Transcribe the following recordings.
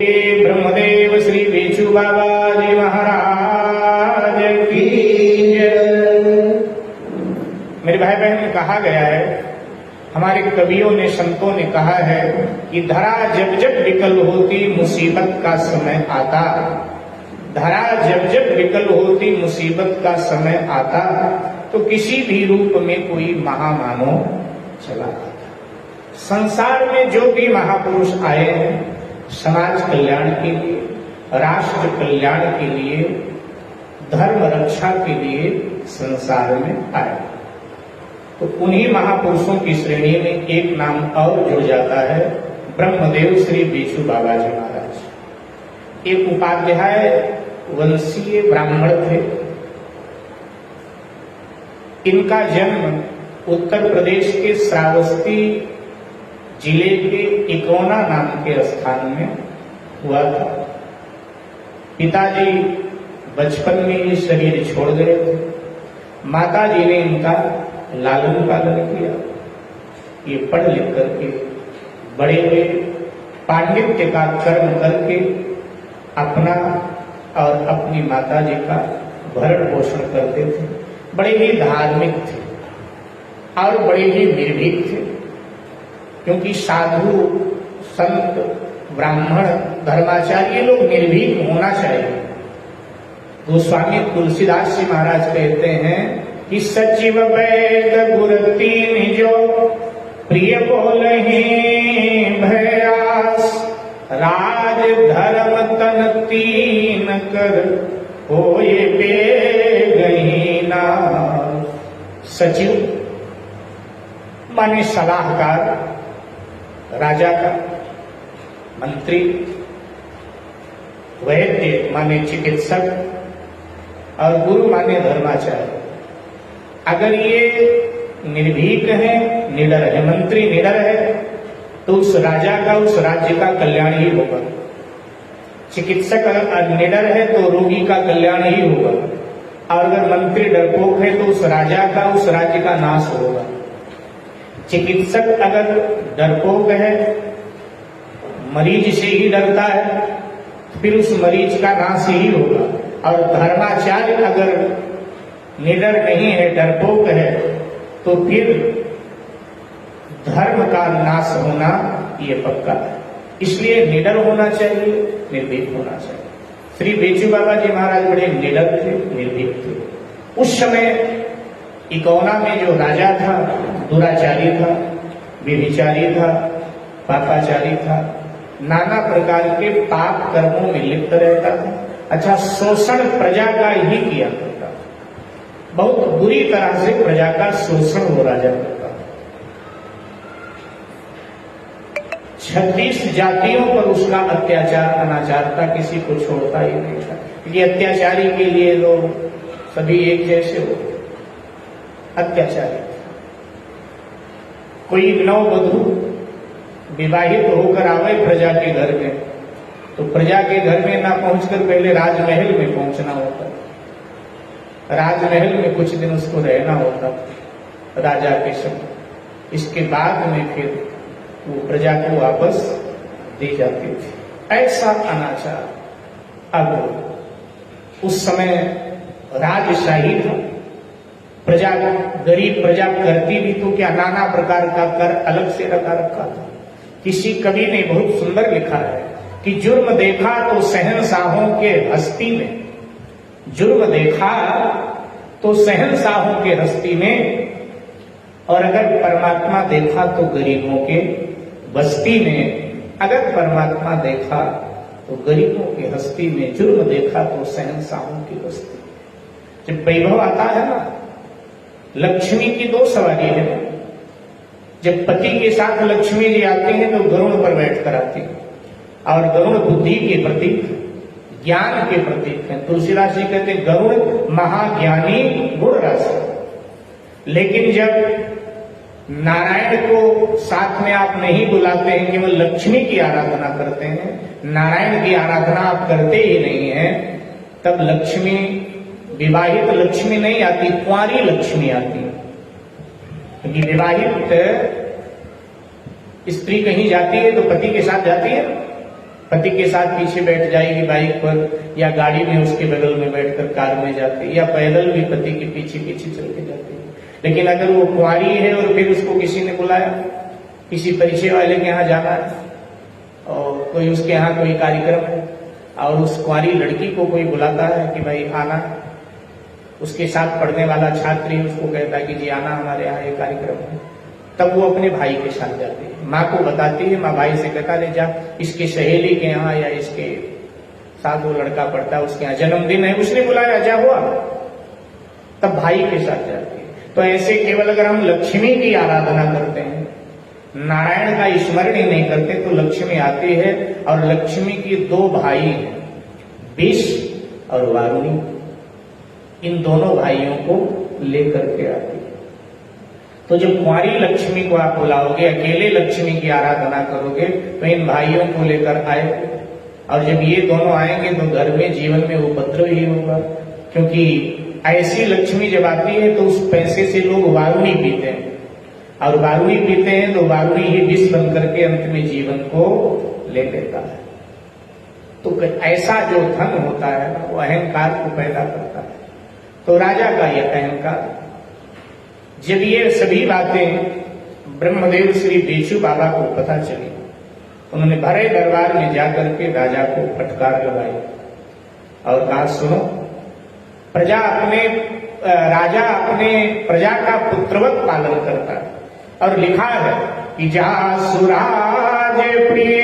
ब्रह्मदेव श्री बेचू बाबा जी महाराज की जय। मेरे भाई बहन, कहा गया है, हमारे कवियों ने, संतों ने कहा है कि धरा जब जब विकल होती मुसीबत का समय आता, धरा जब जब विकल होती मुसीबत का समय आता, तो किसी भी रूप में कोई महामानव चला आता। संसार में जो भी महापुरुष आए हैं, समाज कल्याण के लिए, राष्ट्र कल्याण के लिए, धर्म रक्षा के लिए संसार में आए। तो उन्हीं महापुरुषों की श्रेणी में एक नाम और जुड़ जाता है, ब्रह्मदेव श्री बेचू बाबा जी महाराज। एक उपाध्याय वंशीय ब्राह्मण थे। इनका जन्म उत्तर प्रदेश के श्रावस्ती जिले के इकोना नाम के स्थान में हुआ था। पिताजी बचपन में ही शरीर छोड़ गए थे। माताजी ने इनका लालन पालन किया। ये पढ़ लिख करके बड़े हुए, पांडित्य का कर्म करके अपना और अपनी माताजी का भरण पोषण करते थे। बड़े ही धार्मिक थे और बड़े ही निर्भीक थे, क्योंकि साधु संत ब्राह्मण धर्माचार्य लोग निर्भीक होना चाहिए। गोस्वामी तुलसीदास जी महाराज कहते हैं कि सचिव वैद गुर तीन जो प्रिय बोलहि भयास, राज धर्म तन तीन कर होए बेगहि नास। सचिव माने सलाहकार, राजा का, मंत्री, वैद्य माने चिकित्सक, और गुरु माने धर्माचार्य। अगर ये निर्भीक है, निडर है, मंत्री निडर है, तो उस राजा का, उस राज्य का कल्याण ही होगा। चिकित्सक अगर निडर है तो रोगी का कल्याण ही होगा। और अगर मंत्री डरपोक है तो उस राजा का, उस राज्य का नाश होगा। चिकित्सक अगर डरपोक है, मरीज से ही डरता है, फिर उस मरीज का नाश ही होगा। और धर्माचार्य अगर निडर नहीं है, डरपोक है, तो फिर धर्म का नाश होना ये पक्का है। इसलिए निडर होना चाहिए, निर्भीक होना चाहिए। श्री बेचू बाबा जी महाराज बड़े निडर थे, निर्भीक थे। उस समय इकोना में जो राजा था, दुराचारी था, व्यभिचारी था, पापाचारी था, नाना प्रकार के पाप कर्मों में लिप्त रहता था। अच्छा, शोषण प्रजा का ही किया करता था। बहुत बुरी तरह से प्रजा का शोषण वो राजा करता था। 36 जातियों पर उसका अत्याचार, अनाचार था, किसी को छोड़ता ही नहीं था। क्योंकि अत्याचारी के लिए लोग सभी एक जैसे हो, अत्याचारी। कोई नववधू विवाहित होकर आवे प्रजा के घर में, तो प्रजा के घर में ना पहुंचकर पहले राजमहल में पहुंचना होता। राजमहल में कुछ दिन उसको रहना होता राजा के संग। इसके बाद में फिर वो प्रजा को वापस दी जाती थी। ऐसा अनाचार। अब उस समय राजशाही था। प्रजा, गरीब प्रजा करती भी तो क्या, नाना प्रकार का कर अलग से रखा रखा था। किसी कवि ने बहुत सुंदर लिखा है कि जुर्म देखा तो शहंशाहों के हस्ती में, जुर्म देखा तो शहंशाहों के हस्ती में, और अगर परमात्मा देखा तो गरीबों के बस्ती में। अगर परमात्मा देखा तो गरीबों के हस्ती में, जुर्म देखा तो शहंशाहों की बस्ती। जब वैभव आता है ना, लक्ष्मी की दो सवारी है। जब पति के साथ लक्ष्मी जी आते हैं तो गरुड़ पर बैठ कर आती है, और गरुड़ बुद्धि के प्रतीक, ज्ञान के प्रतीक है। तुलसीदास जी कहते हैं गरुड़ महाज्ञानी गुण राशि। लेकिन जब नारायण को साथ में आप नहीं बुलाते हैं, केवल लक्ष्मी की आराधना करते हैं, नारायण की आराधना आप करते ही नहीं है, तब लक्ष्मी, विवाहित लक्ष्मी नहीं आती, कुंवारी लक्ष्मी आती है। क्योंकि विवाहित स्त्री कहीं जाती है तो पति के साथ जाती है, पति के साथ पीछे बैठ जाएगी बाइक पर, या गाड़ी में उसके बगल में बैठकर कार में जाते, या पैदल भी पति के पीछे पीछे चल के जाते हैं। लेकिन अगर वो कुंवारी है और फिर उसको किसी ने बुलाया, किसी परिचय वाले के यहाँ जाना है और कोई उसके यहाँ कोई कार्यक्रम है और उस कुंवारी लड़की को कोई बुलाता है कि भाई आना, उसके साथ पढ़ने वाला छात्र ही उसको कहता है कि जी आना, हमारे यहाँ ये कार्यक्रम है, तब वो अपने भाई के साथ जाती है, माँ को बताती है, माँ भाई से कहता ले जा इसके सहेली के यहाँ या इसके साथ वो लड़का पढ़ता है उसके यहाँ जन्मदिन है, उसने बुलाया, जा हुआ, तब भाई के साथ जाती है। तो ऐसे केवल अगर हम लक्ष्मी की आराधना करते हैं, नारायण का स्मरण ही नहीं करते, तो लक्ष्मी आती है। और लक्ष्मी की दो भाई हैं, विष और वारुणी, इन दोनों भाइयों को लेकर के आती है। तो जब कुंवारी लक्ष्मी को आप बुलाओगे, अकेले लक्ष्मी की आराधना करोगे, तो इन भाइयों को लेकर आए, और जब ये दोनों आएंगे तो घर में जीवन में उपद्रव ही होगा, क्योंकि ऐसी लक्ष्मी जब आती है तो उस पैसे से लोग वारुणी पीते हैं, और वारुणी पीते हैं तो वारुणी ही विष बन करके अंत में जीवन को ले लेता है। तो ऐसा जो धन होता है ना, वो अहंकार को पैदा करता है। तो राजा का यह अहंकार, जब ये सभी बातें ब्रह्मदेव श्री बेचू बाबा को पता चली, उन्होंने भरे दरबार में जाकर के राजा को फटकार लगाई और कहा, सुनो, राजा अपने प्रजा का पुत्रवत पालन करता है, और लिखा है कि जा सुराज प्रिय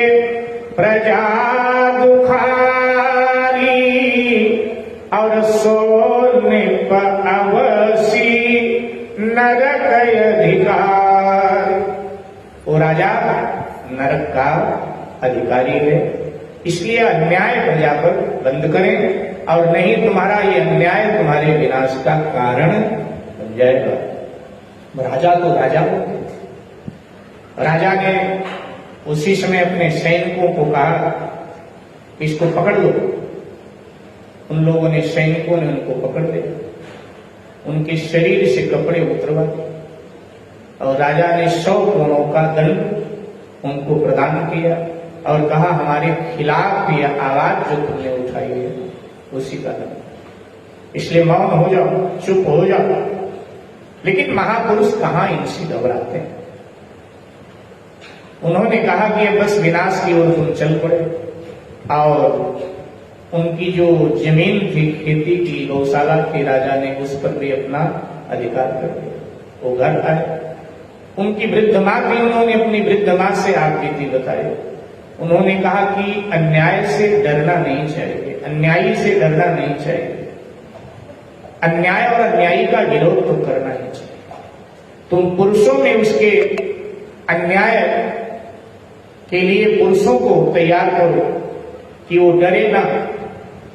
प्रजा दुखारी, और सोने पर अवसी नरक अधिकार। वो राजा नरक का अधिकारी है, इसलिए अन्याय प्रजा पर बंद करें, और नहीं तुम्हारा ये अन्याय तुम्हारे विनाश का कारण बन जाएगा। राजा तो राजा होते, राजा ने उसी समय अपने सैनिकों को कहा इसको पकड़ लो। उन लोगों ने, सैनिकों ने उनको पकड़ लिया, उनके शरीर से कपड़े उतरवा दिए, और राजा ने 100 कोणों का दंड उनको प्रदान किया और कहा, हमारे खिलाफ यह आवाज जो तुमने उठाई है उसी का दंड, इसलिए मौन हो जाओ, चुप हो जाओ। लेकिन महापुरुष कहां इनसे घबराते हैं। उन्होंने कहा कि अब बस विनाश की ओर तुम चल पड़े, और उनकी जो जमीन थी, खेती की गौशाला थी, राजा ने उस पर भी अपना अधिकार कर दिया। वो घर आए, उनकी वृद्ध मां थी, उन्होंने अपनी वृद्ध मां से आपबीती बताई। उन्होंने कहा कि अन्याय से डरना नहीं चाहिए, अन्यायी से डरना नहीं चाहिए, अन्याय और अन्यायी का विरोध तो करना ही चाहिए। तुम पुरुषों में उसके अन्याय के लिए पुरुषों को तैयार करो कि वो डरे ना,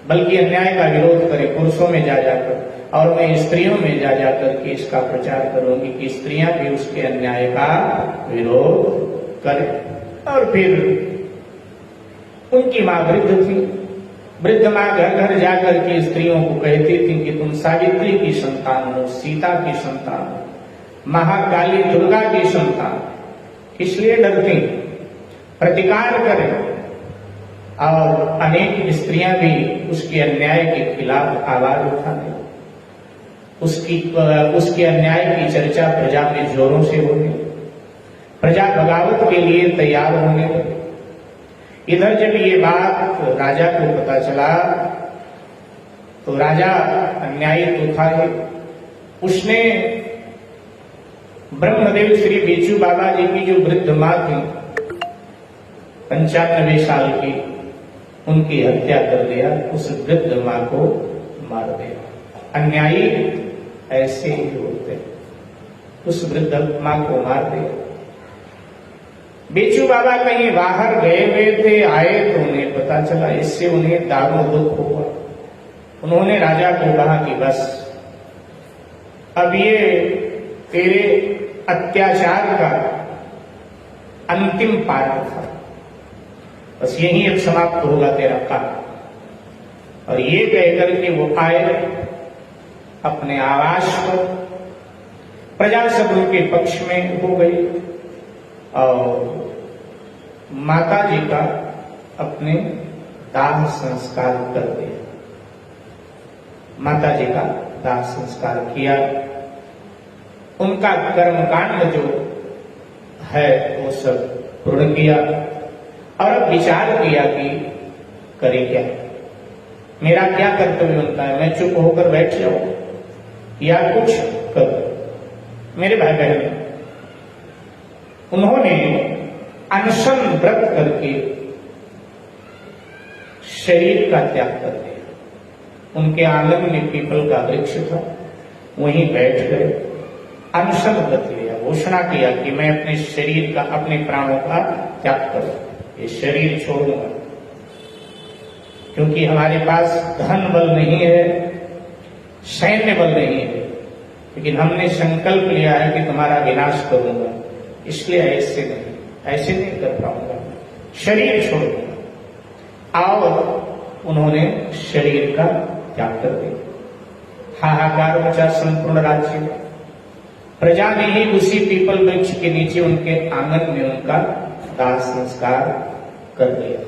बल्कि अन्याय का विरोध करे पुरुषों में जा जाकर, और मैं स्त्रियों में जा जाकर के इसका प्रचार करूंगी कि स्त्रियां भी उसके अन्याय का विरोध करें। और फिर उनकी मां वृद्ध थी, वृद्ध मां घर घर जाकर के स्त्रियों को कहती थी कि तुम सावित्री की संतान हो, सीता की संतान हो, महाकाली दुर्गा की संतान, इसलिए डरती, प्रतिकार करें। और अनेक स्त्रियां भी उसके अन्याय के खिलाफ आवाज उठाने, उसके अन्याय की चर्चा प्रजा में जोरों से होने, प्रजा बगावत के लिए तैयार होने लगी। इधर जब ये बात राजा को पता चला, तो राजा अन्यायी तो था ही, उसने ब्रह्मदेव श्री बेचू बाबा जी की जो वृद्ध मां थी, 95 साल की, उनकी हत्या कर दिया, उस वृद्ध मां को मार दिया। अन्यायी ऐसे ही होते, उस वृद्ध मां को मार दिया। बेचू बाबा कहीं बाहर गए हुए थे, आए तो उन्हें पता चला, इससे उन्हें दारुण दुख हुआ। उन्होंने राजा को कहा कि बस अब ये तेरे अत्याचार का अंतिम पार्ट था, बस यही अब समाप्त होगा तेरा काम। और ये कहकर के वो आए अपने आवास पर, प्रजा सब उनके पक्ष में हो गई, और माता जी का अपने दाह संस्कार कर दिया। माता जी का दाह संस्कार किया। उनका कर्मकांड जो है वो सब पूर्ण किया और अब विचार किया कि करे क्या, मेरा क्या कर्तव्य बनता है। मैं चुप होकर बैठ जाऊं या कुछ करूं। मेरे भाई बहन, उन्होंने अनशन व्रत करके शरीर का त्याग कर दिया। उनके आंगन में पीपल का वृक्ष था, वहीं बैठ गए, अनशन व्रत लिया, घोषणा किया कि मैं अपने शरीर का, अपने प्राणों का त्याग करूं, ये शरीर छोड़ूंगा। क्योंकि हमारे पास धन बल नहीं है, सैन्य बल नहीं है, लेकिन हमने संकल्प लिया है कि तुम्हारा विनाश करूंगा, इसलिए ऐसे नहीं कर पाऊंगा, शरीर छोड़ूंगा। और उन्होंने शरीर का त्याग कर दिया। हाहाकार मचा संपूर्ण राज्य में। प्रजा ने ही उसी पीपल वृक्ष के नीचे उनके आंगन में उनका दाह संस्कार कर दिया।